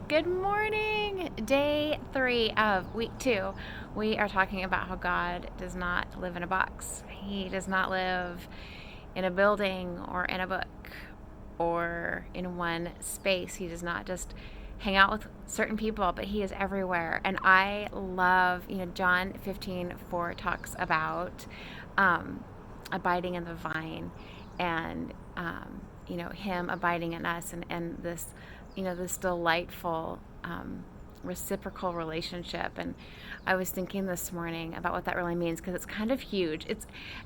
Good morning. Day 3 of week 2. We are talking about how God does not live in a box. He does not live in a building or in a book or in one space. He does not just hang out with certain people, but he is everywhere. And I love, John 15:4 talks about abiding in the vine and, him abiding in us and this, this delightful reciprocal relationship. And I was thinking this morning about what that really means because it's kind of huge.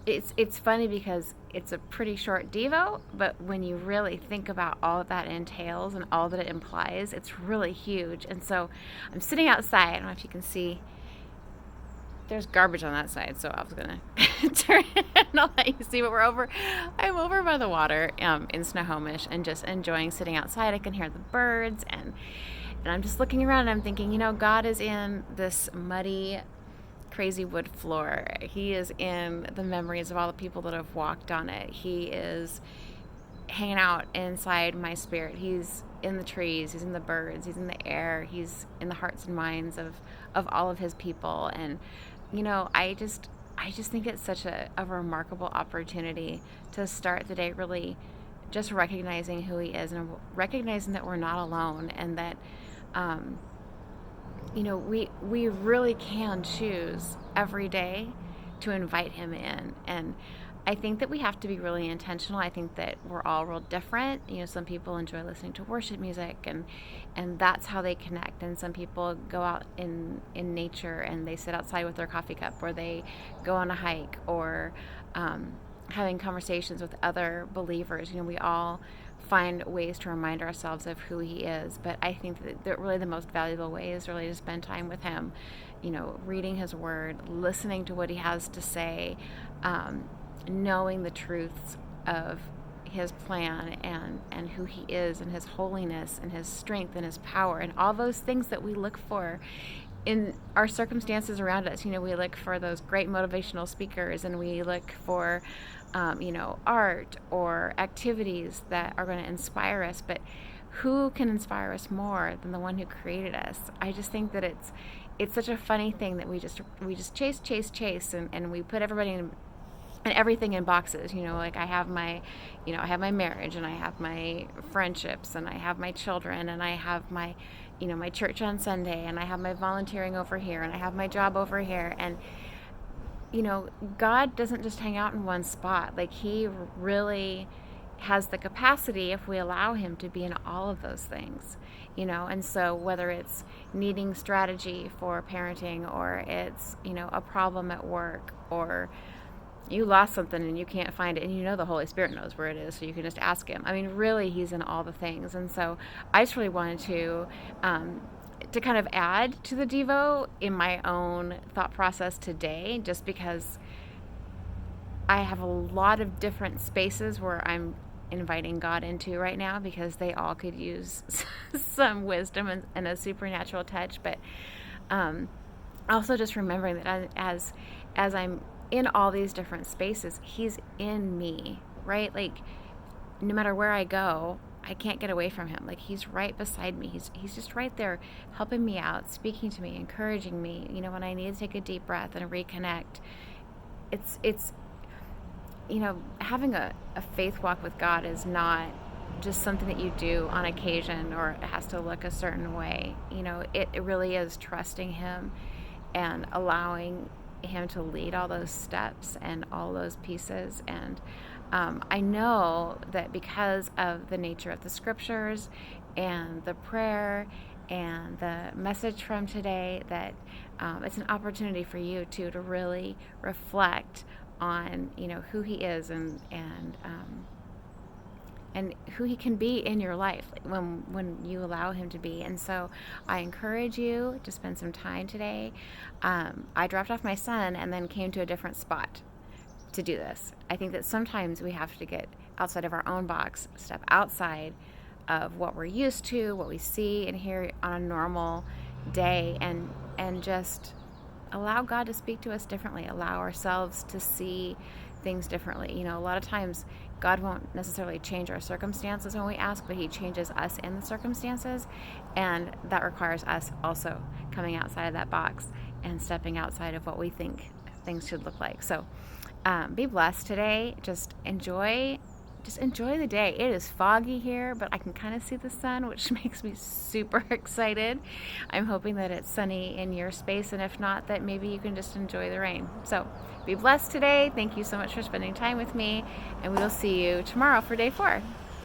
It's funny because it's a pretty short devo, but when you really think about all that entails and all that it implies, it's really huge. And so I'm sitting outside. I don't know if you can see. There's garbage on that side, so I was gonna turn it and I'll let you see. But I'm over by the water in Snohomish and just enjoying sitting outside. I can hear the birds and I'm just looking around and I'm thinking, God is in this muddy, crazy wood floor. He is in the memories of all the people that have walked on it. He is hanging out inside my spirit. He's in the trees, he's in the birds, he's in the air, he's in the hearts and minds of all of his people. And I just think it's such a remarkable opportunity to start the day really just recognizing who he is and recognizing that we're not alone, and that um, we really can choose every day to invite him in. And I think that we have to be really intentional. I think that we're all real different. Some people enjoy listening to worship music and that's how they connect. And some people go out in nature and they sit outside with their coffee cup, or they go on a hike, or having conversations with other believers. We all find ways to remind ourselves of who he is. But I think that really the most valuable way is really to spend time with him, reading his word, listening to what he has to say, knowing the truths of his plan and who he is and his holiness and his strength and his power and all those things that we look for in our circumstances around us. We look for those great motivational speakers, and we look for, art or activities that are going to inspire us. But who can inspire us more than the one who created us? I just think that it's such a funny thing that we just chase, and we put everybody in and everything in boxes. Like I have my marriage, and I have my friendships, and I have my children, and I have my my church on Sunday, and I have my volunteering over here, and I have my job over here. And God doesn't just hang out in one spot. Like, he really has the capacity, if we allow him, to be in all of those things. And so whether it's needing strategy for parenting, or it's a problem at work, or you lost something and you can't find it, and the Holy Spirit knows where it is, so you can just ask him. I mean, really, he's in all the things. And so I just really wanted to kind of add to the Devo in my own thought process today, just because I have a lot of different spaces where I'm inviting God into right now, because they all could use some wisdom and a supernatural touch. But also just remembering that as I'm in all these different spaces, he's in me, right? Like, no matter where I go, I can't get away from him. Like, he's right beside me. He's just right there, helping me out, speaking to me, encouraging me. When I need to take a deep breath and reconnect, it's having a faith walk with God is not just something that you do on occasion, or it has to look a certain way. It really is trusting him and allowing him to lead all those steps and all those pieces. And I know that because of the nature of the scriptures and the prayer and the message from today, that it's an opportunity for you too to really reflect on who he is, and who he can be in your life when you allow him to be. And so I encourage you to spend some time today. I dropped off my son and then came to a different spot to do this. I think that sometimes we have to get outside of our own box, step outside of what we're used to, what we see and hear on a normal day, and just allow God to speak to us differently, allow ourselves to see things differently. A lot of times, God won't necessarily change our circumstances when we ask, but He changes us in the circumstances. And that requires us also coming outside of that box and stepping outside of what we think things should look like. So be blessed today. Just enjoy the day. It is foggy here, but I can kind of see the sun, which makes me super excited. I'm hoping that it's sunny in your space, and if not, that maybe you can just enjoy the rain. So be blessed today. Thank you so much for spending time with me, and we will see you tomorrow for day 4.